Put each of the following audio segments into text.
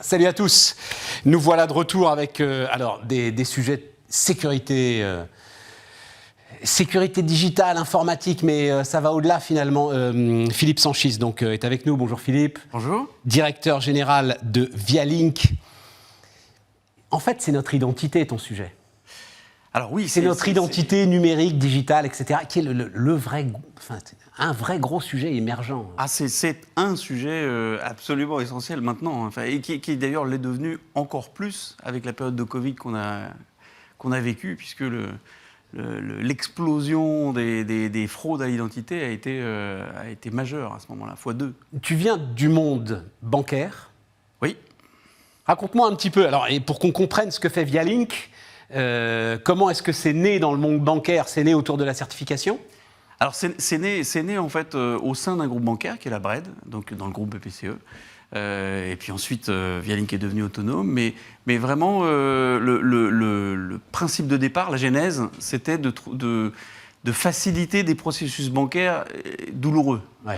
Salut à tous. Nous voilà de retour avec des sujets de sécurité, sécurité digitale, informatique, mais ça va au-delà finalement. Philippe Sanchis est avec nous. Bonjour Philippe. Bonjour. Directeur général de Vialink. En fait, c'est notre identité, ton sujet. Alors oui, c'est notre identité numérique, digitale, etc., qui est un vrai gros sujet émergent. Ah, c'est un sujet absolument essentiel maintenant, et qui d'ailleurs l'est devenu encore plus avec la période de Covid qu'on a vécue, puisque l'explosion des fraudes à l'identité a été majeure à ce moment-là, x2. Tu viens du monde bancaire. Oui. Raconte-moi un petit peu, et pour qu'on comprenne ce que fait Vialink, comment est-ce que c'est né dans le monde bancaire? C'est né autour de la certification? Alors c'est né en fait au sein d'un groupe bancaire qui est la BRED, donc dans le groupe BPCE. Et puis ensuite, Vialink est devenu autonome. Mais vraiment, le principe de départ, la genèse, c'était de faciliter des processus bancaires douloureux. Ouais.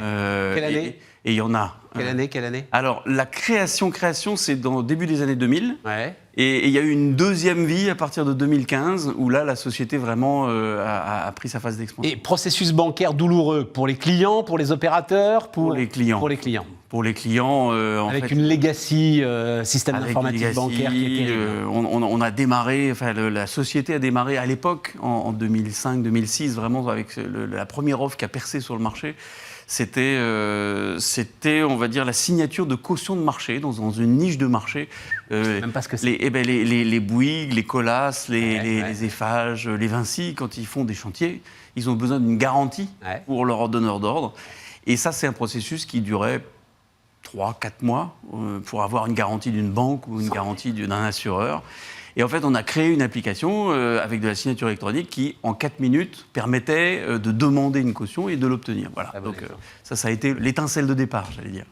Quelle année? Et il y en a. Quelle année? Alors, la création, c'est dans le début des années 2000. Ouais. Et il y a eu une deuxième vie à partir de 2015, où là, la société vraiment a pris sa phase d'expansion. Et processus bancaire douloureux pour les clients, pour les opérateurs, pour les clients. Pour les clients. Pour les clients, avec une legacy système d'informatique bancaire qui était... on a démarré, la société a démarré à l'époque, en 2005-2006, vraiment avec la première offre qui a percé sur le marché. C'était, on va dire, la signature de caution de marché dans une niche de marché. Même pas ce que c'est. Les Bouygues, les Colas, les Eiffage, les Vinci, quand ils font des chantiers, ils ont besoin d'une garantie pour leur donneur d'ordre. Et ça, c'est un processus qui durait 3-4 mois pour avoir une garantie d'une banque ou une garantie d'un assureur. Et en fait, on a créé une application avec de la signature électronique qui, en 4 minutes, permettait de demander une caution et de l'obtenir. Voilà. Donc ça a été l'étincelle de départ, j'allais dire.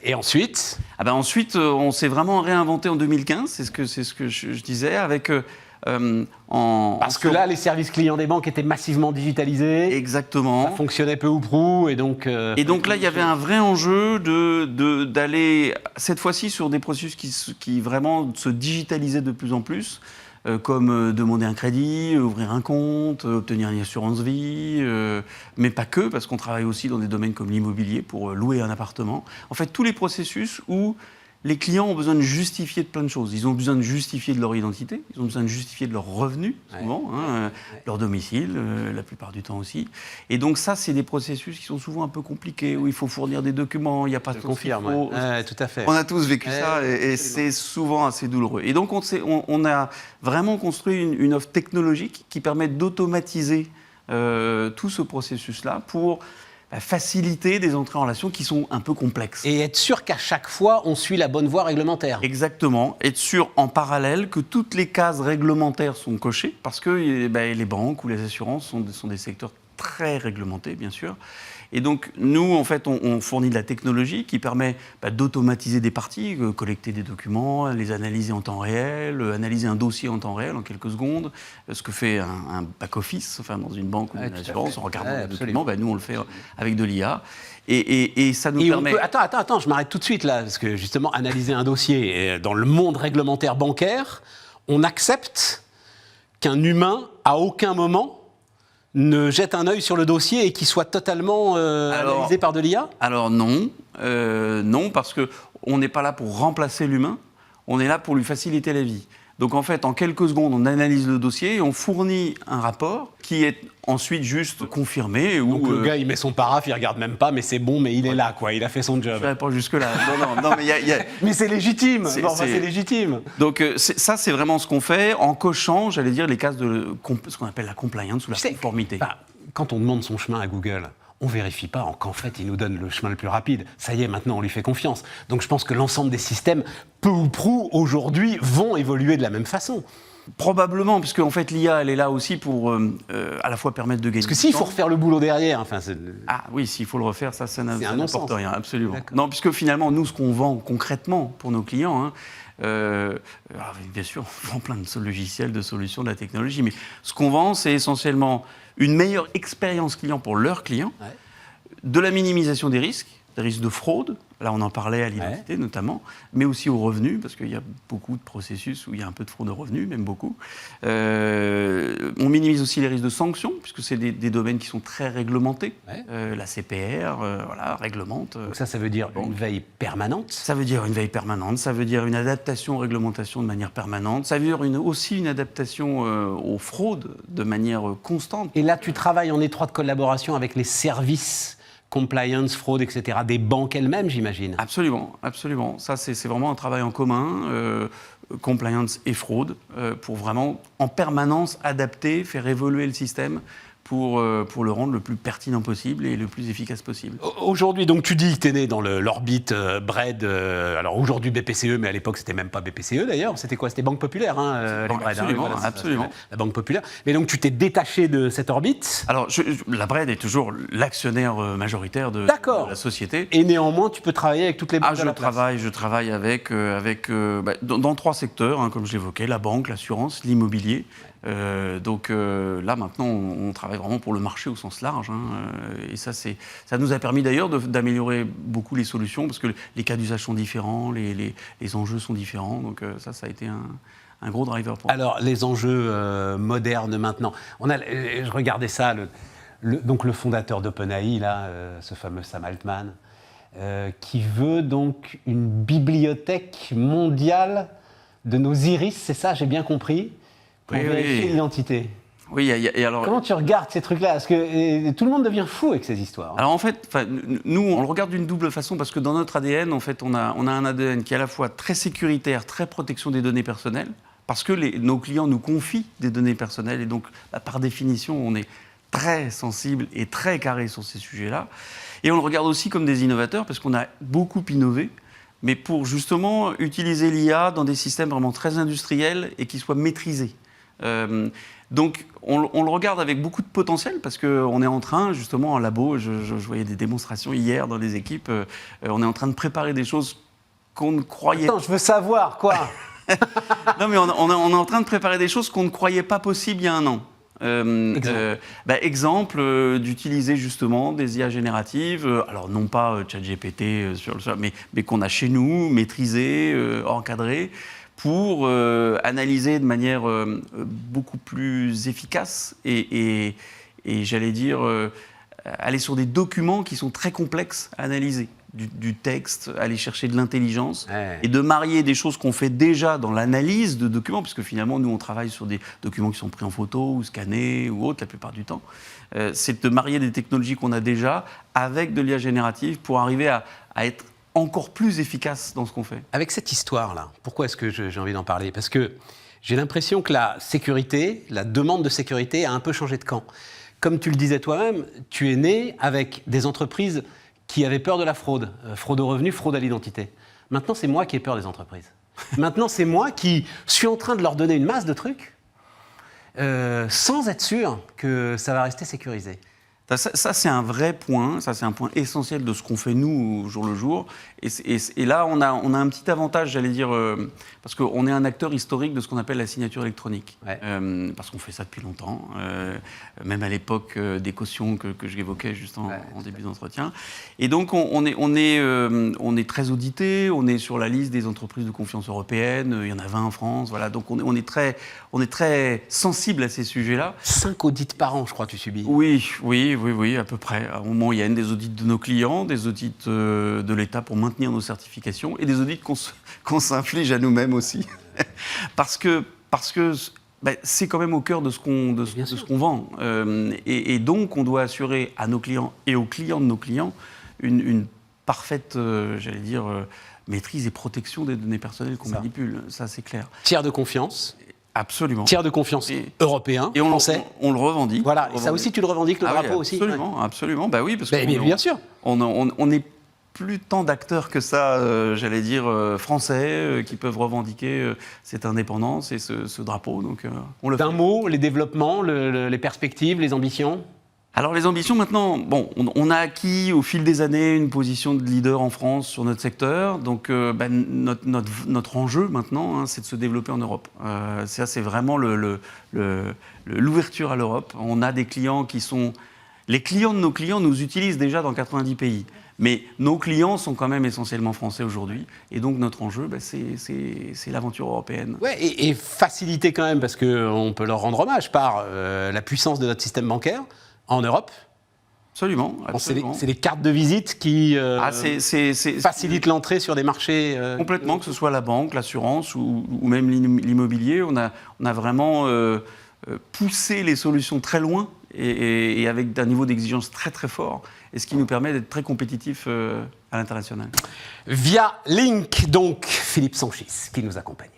Et ensuite? Ensuite, on s'est vraiment réinventé en 2015, c'est ce que je disais, avec... Parce que là, les services clients des banques étaient massivement digitalisés. Exactement. Ça fonctionnait peu ou prou. Et donc là, il y avait un vrai enjeu d'aller, cette fois-ci, sur des processus qui vraiment se digitalisaient de plus en plus, comme demander un crédit, ouvrir un compte, obtenir une assurance vie, mais pas que, parce qu'on travaille aussi dans des domaines comme l'immobilier pour louer un appartement. En fait, tous les processus où les clients ont besoin de justifier de plein de choses. Ils ont besoin de justifier de leur identité, ils ont besoin de justifier de leurs revenus, souvent, leur domicile, la plupart du temps aussi. Et donc ça, c'est des processus qui sont souvent un peu compliqués, où il faut fournir des documents, il n'y a pas de confirme. Tout à fait. On a tous vécu ça, et c'est souvent assez douloureux. Et donc on a vraiment construit une offre technologique qui permet d'automatiser tout ce processus-là pour faciliter des entrées en relation qui sont un peu complexes. Et être sûr qu'à chaque fois, on suit la bonne voie réglementaire. Exactement. Être sûr en parallèle que toutes les cases réglementaires sont cochées, parce que les banques ou les assurances sont des secteurs très réglementés, bien sûr. Et donc, nous, en fait, on fournit de la technologie qui permet d'automatiser des parties, collecter des documents, les analyser en temps réel, analyser un dossier en temps réel, en quelques secondes, ce que fait un back-office, dans une banque ou une assurance, en regardant les documents. Nous, on le fait avec de l'IA. Et ça nous permet... Attends, je m'arrête tout de suite là, parce que justement, analyser un dossier dans le monde réglementaire bancaire, on accepte qu'un humain, à aucun moment, ne jette un œil sur le dossier et qu'il soit totalement analysé par de l'IA? Alors non, parce qu'on n'est pas là pour remplacer l'humain, on est là pour lui faciliter la vie. Donc en fait, en quelques secondes, on analyse le dossier et on fournit un rapport qui est ensuite juste confirmé. Donc le gars, il met son paraphe, il regarde même pas, mais c'est bon, mais il est là, quoi. Il a fait son job. Je ne vais pas jusque-là. Non, mais il y a... Mais c'est légitime. C'est légitime. Donc ça, c'est vraiment ce qu'on fait en cochant, j'allais dire, les cases de ce qu'on appelle la compliance ou la conformité. Quand on demande son chemin à Google, on ne vérifie pas qu'en fait, il nous donne le chemin le plus rapide. Ça y est, maintenant, on lui fait confiance. Donc je pense que l'ensemble des systèmes, peu ou prou, aujourd'hui, vont évoluer de la même façon. Probablement, puisque en fait l'IA, elle est là aussi pour à la fois permettre de gagner. Parce que s'il faut refaire le boulot derrière, Ah oui, s'il faut le refaire, ça n'apporte rien, absolument. Non, puisque finalement, nous, ce qu'on vend concrètement pour nos clients, bien sûr, on vend plein de logiciels, de solutions, de la technologie, mais ce qu'on vend, c'est essentiellement une meilleure expérience client pour leurs clients, de la minimisation des risques de fraude, Là, on en parlait à l'identité notamment, mais aussi aux revenus, parce qu'il y a beaucoup de processus où il y a un peu de fraude aux revenus, même beaucoup. On minimise aussi les risques de sanctions, puisque c'est des domaines qui sont très réglementés. La CPR, voilà, réglemente. Donc ça veut dire une veille permanente. Ça veut dire une veille permanente, ça veut dire une adaptation aux réglementations de manière permanente, ça veut dire aussi une adaptation aux fraudes de manière constante. Et là, tu travailles en étroite collaboration avec les services compliance, fraude, etc., des banques elles-mêmes, j'imagine. Absolument, absolument. Ça, c'est vraiment un travail en commun, compliance et fraude, pour vraiment en permanence adapter, faire évoluer le système pour le rendre le plus pertinent possible et le plus efficace possible. Aujourd'hui, donc tu dis que tu es né dans l'orbite BRED, alors aujourd'hui BPCE, mais à l'époque c'était même pas BPCE d'ailleurs, c'était quoi? C'était Banque Populaire, les BRED, absolument, voilà, absolument. La Banque Populaire. Mais donc tu t'es détaché de cette orbite. Alors la BRED est toujours l'actionnaire majoritaire de la société. Et néanmoins, tu peux travailler avec toutes les banques de la place. Je travaille avec dans 3 secteurs, hein, comme je l'évoquais, la banque, l'assurance, l'immobilier. Donc là maintenant on travaille vraiment pour le marché au sens large, hein, et ça nous a permis d'ailleurs d'améliorer beaucoup les solutions parce que les cas d'usage sont différents, les enjeux sont différents, donc ça a été un gros driver pour nous. Alors les enjeux modernes maintenant, je regardais ça, donc le fondateur d'OpenAI là, ce fameux Sam Altman, qui veut donc une bibliothèque mondiale de nos iris, c'est ça, j'ai bien compris, pour vérifier l'identité. Oui, et alors... Comment tu regardes ces trucs-là? Parce que tout le monde devient fou avec ces histoires. Alors en fait, nous, on le regarde d'une double façon parce que dans notre ADN, en fait, on a un ADN qui est à la fois très sécuritaire, très protection des données personnelles, parce que nos clients nous confient des données personnelles et donc, par définition, on est très sensible et très carré sur ces sujets-là. Et on le regarde aussi comme des innovateurs parce qu'on a beaucoup innové, mais pour justement utiliser l'IA dans des systèmes vraiment très industriels et qui soient maîtrisés. Donc on le regarde avec beaucoup de potentiel parce qu'on est en train, justement en labo, je voyais des démonstrations hier dans les équipes, on est en train de préparer des choses qu'on ne croyait pas. Attends, je veux savoir, quoi. Non mais on est en train de préparer des choses qu'on ne croyait pas possibles il y a un an. Exemple d'utiliser justement des IA génératives, alors non pas ChatGPT mais qu'on a chez nous, maîtrisé, encadré, pour analyser de manière beaucoup plus efficace et j'allais dire aller sur des documents qui sont très complexes à analyser. Du texte, aller chercher de l'intelligence et de marier des choses qu'on fait déjà dans l'analyse de documents, parce que finalement, nous, on travaille sur des documents qui sont pris en photo ou scannés ou autres la plupart du temps. C'est de marier des technologies qu'on a déjà avec de l'IA générative pour arriver à être encore plus efficace dans ce qu'on fait. Avec cette histoire-là, pourquoi est-ce que j'ai envie d'en parler? Parce que j'ai l'impression que la sécurité, la demande de sécurité a un peu changé de camp. Comme tu le disais toi-même, tu es né avec des entreprises qui avaient peur de la fraude, fraude aux revenus, fraude à l'identité. Maintenant, c'est moi qui ai peur des entreprises. Maintenant, c'est moi qui suis en train de leur donner une masse de trucs sans être sûr que ça va rester sécurisé. Ça, c'est un vrai point, ça c'est un point essentiel de ce qu'on fait nous au jour le jour. Et là, on a un petit avantage, j'allais dire, parce qu'on est un acteur historique de ce qu'on appelle la signature électronique. Parce qu'on fait ça depuis longtemps, même à l'époque des cautions que j'évoquais juste en début d'entretien. Et donc, on est très audité, on est sur la liste des entreprises de confiance européennes, il y en a 20 en France, voilà. Donc, on est très sensible à ces sujets-là. 5 audits par an, je crois, tu subis. Oui, à peu près. En moyenne, des audits de nos clients, des audits de l'État pour maintenir nos certifications et des audits qu'on s'inflige à nous-mêmes aussi. parce que c'est quand même au cœur de ce qu'on vend. Et donc, on doit assurer à nos clients et aux clients de nos clients une parfaite, j'allais dire, maîtrise et protection des données personnelles qu'on manipule. Ça, c'est clair. Tiers de confiance. Absolument. Tiers de confiance européen, et français. On le revendique. Voilà, et ça aussi tu le revendiques, le drapeau aussi. Absolument. Bah oui, parce que bien sûr. On n'est plus tant d'acteurs que ça, j'allais dire, français, qui peuvent revendiquer cette indépendance et ce drapeau. Donc, on le fait. D'un mot, les développements, les perspectives, les ambitions? Alors les ambitions maintenant, on a acquis au fil des années une position de leader en France sur notre secteur. Donc notre enjeu maintenant, c'est de se développer en Europe. Ça c'est vraiment l'ouverture à l'Europe. On a des clients qui sont... Les clients de nos clients nous utilisent déjà dans 90 pays. Mais nos clients sont quand même essentiellement français aujourd'hui. Et donc, notre enjeu, c'est l'aventure européenne. Ouais, et faciliter quand même, parce qu'on peut leur rendre hommage par la puissance de notre système bancaire en Europe. Absolument. C'est les cartes de visite qui c'est facilitent l'entrée sur des marchés. Complètement, que ce soit la banque, l'assurance ou même l'immobilier. On a vraiment poussé les solutions très loin et avec un niveau d'exigence très très fort. Et ce qui nous permet d'être très compétitifs à l'international. Via Link, donc, Philippe Sanchis qui nous accompagne.